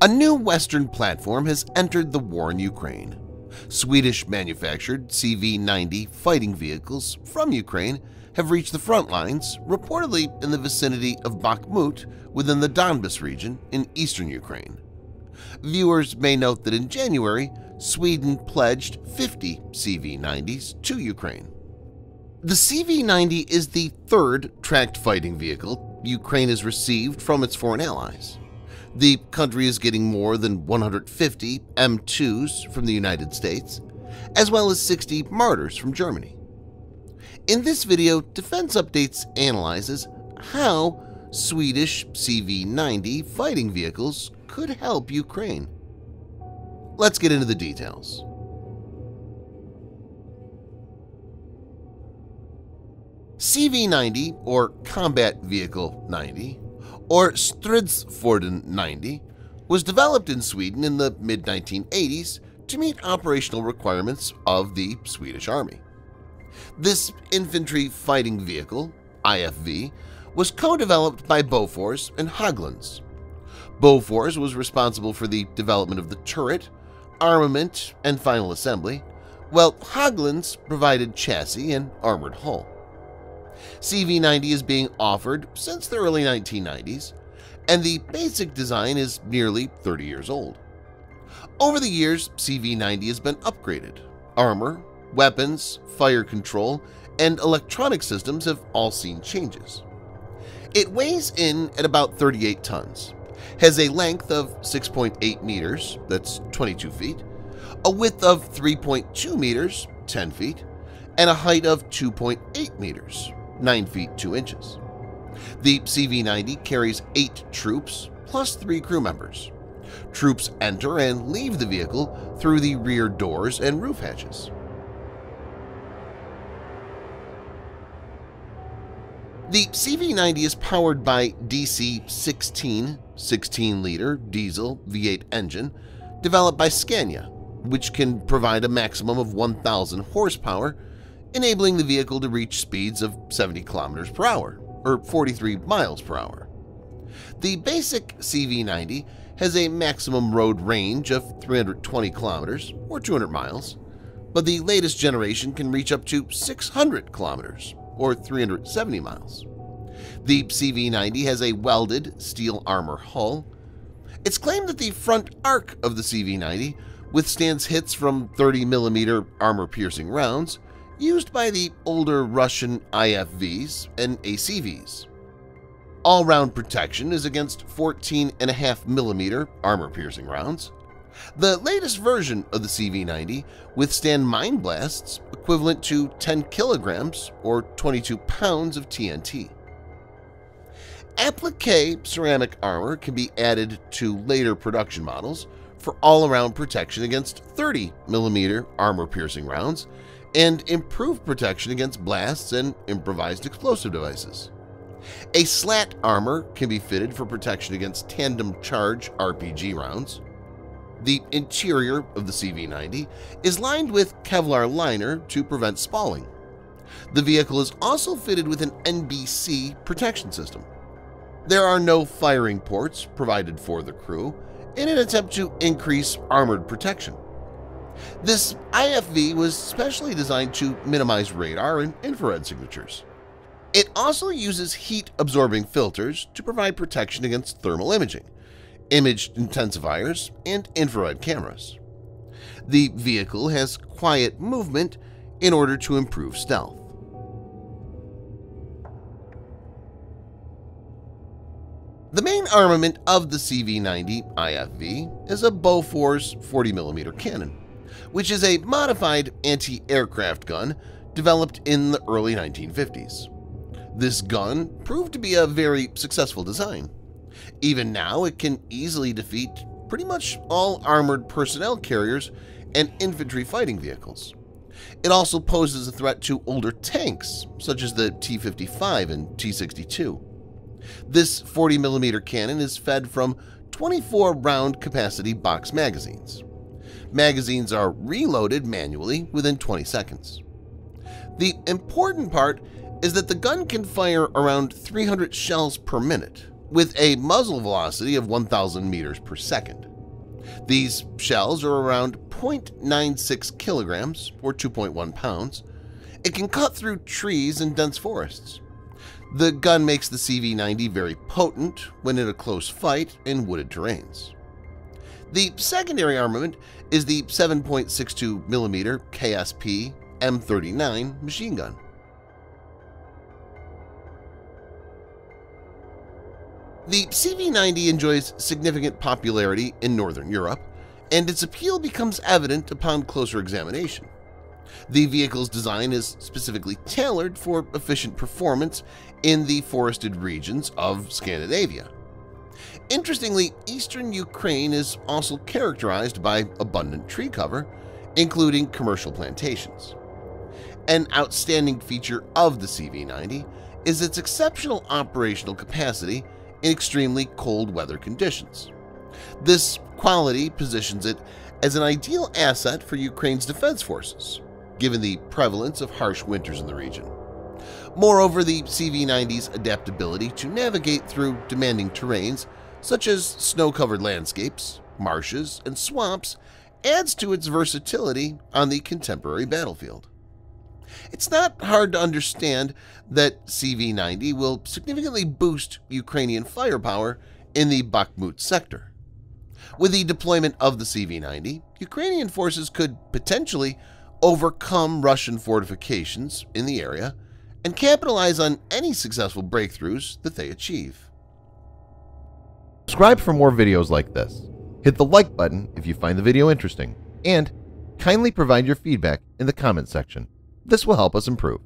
A new Western platform has entered the war in Ukraine. Swedish-manufactured CV-90 fighting vehicles from Ukraine have reached the front lines, reportedly in the vicinity of Bakhmut within the Donbas region in eastern Ukraine. Viewers may note that in January, Sweden pledged 50 CV-90s to Ukraine. The CV-90 is the third tracked fighting vehicle Ukraine has received from its foreign allies. The country is getting more than 150 M2s from the United States, as well as 60 Marders from Germany. In this video, Defense Updates analyzes how Swedish CV-90 fighting vehicles could help Ukraine. Let's get into the details. CV-90, or Combat Vehicle 90, or Stridsfordon 90, was developed in Sweden in the mid-1980s to meet operational requirements of the Swedish Army. This infantry fighting vehicle, IFV, was co-developed by Bofors and Hägglunds. Bofors was responsible for the development of the turret, armament, and final assembly, while Hägglunds provided chassis and armored hull. CV-90 is being offered since the early 1990s, and the basic design is nearly 30 years old. Over the years, CV-90 has been upgraded. Armor, weapons, fire control, and electronic systems have all seen changes. It weighs in at about 38 tons, has a length of 6.8 meters, that's 22 feet, a width of 3.2 meters, 10 feet, and a height of 2.8 meters, 9 feet 2 inches. The CV-90 carries 8 troops plus 3 crew members. Troops enter and leave the vehicle through the rear doors and roof hatches. The CV-90 is powered by DC-16 16-liter diesel V8 engine developed by Scania, which can provide a maximum of 1,000 horsepower, enabling the vehicle to reach speeds of 70 kilometers per hour, or 43 miles per hour. The basic CV-90 has a maximum road range of 320 kilometers, or 200 miles, but the latest generation can reach up to 600 kilometers, or 370 miles. The CV-90 has a welded steel armor hull. It's claimed that the front arc of the CV-90 withstands hits from 30mm armor-piercing rounds used by the older Russian IFVs and ACVs. All-round protection is against 14.5mm armor-piercing rounds. The latest version of the CV-90 withstand mine blasts equivalent to 10 kilograms or 22 pounds of TNT. Applique ceramic armor can be added to later production models for all-around protection against 30mm armor-piercing rounds and improved protection against blasts and improvised explosive devices. A slat armor can be fitted for protection against tandem charge RPG rounds. The interior of the CV-90 is lined with Kevlar liner to prevent spalling. The vehicle is also fitted with an NBC protection system. There are no firing ports provided for the crew in an attempt to increase armored protection. This IFV was specially designed to minimize radar and infrared signatures. It also uses heat-absorbing filters to provide protection against thermal imaging, image intensifiers, and infrared cameras. The vehicle has quiet movement in order to improve stealth. The main armament of the CV-90 IFV is a Bofors 40mm cannon, which is a modified anti-aircraft gun developed in the early 1950s. This gun proved to be a very successful design. Even now, it can easily defeat pretty much all armored personnel carriers and infantry fighting vehicles. It also poses a threat to older tanks, such as the T-55 and T-62. This 40mm cannon is fed from 24-round capacity box magazines. Magazines are reloaded manually within 20 seconds. The important part is that the gun can fire around 300 shells per minute, with a muzzle velocity of 1,000 meters per second. These shells are around 0.96 kilograms or 2.1 pounds. It can cut through trees and dense forests. The gun makes the CV-90 very potent when in a close fight in wooded terrains. The secondary armament is the 7.62mm KSP M39 machine gun. The CV-90 enjoys significant popularity in Northern Europe, and its appeal becomes evident upon closer examination. The vehicle's design is specifically tailored for efficient performance in the forested regions of Scandinavia. Interestingly, eastern Ukraine is also characterized by abundant tree cover, including commercial plantations. An outstanding feature of the CV-90 is its exceptional operational capacity in extremely cold weather conditions. This quality positions it as an ideal asset for Ukraine's defense forces, given the prevalence of harsh winters in the region. Moreover, the CV-90's adaptability to navigate through demanding terrains such as snow-covered landscapes, marshes, and swamps adds to its versatility on the contemporary battlefield. It's not hard to understand that CV-90 will significantly boost Ukrainian firepower in the Bakhmut sector. With the deployment of the CV-90, Ukrainian forces could potentially overcome Russian fortifications in the area and capitalize on any successful breakthroughs that they achieve. Subscribe for more videos like this. Hit the like button if you find the video interesting, and kindly provide your feedback in the comment section. This will help us improve.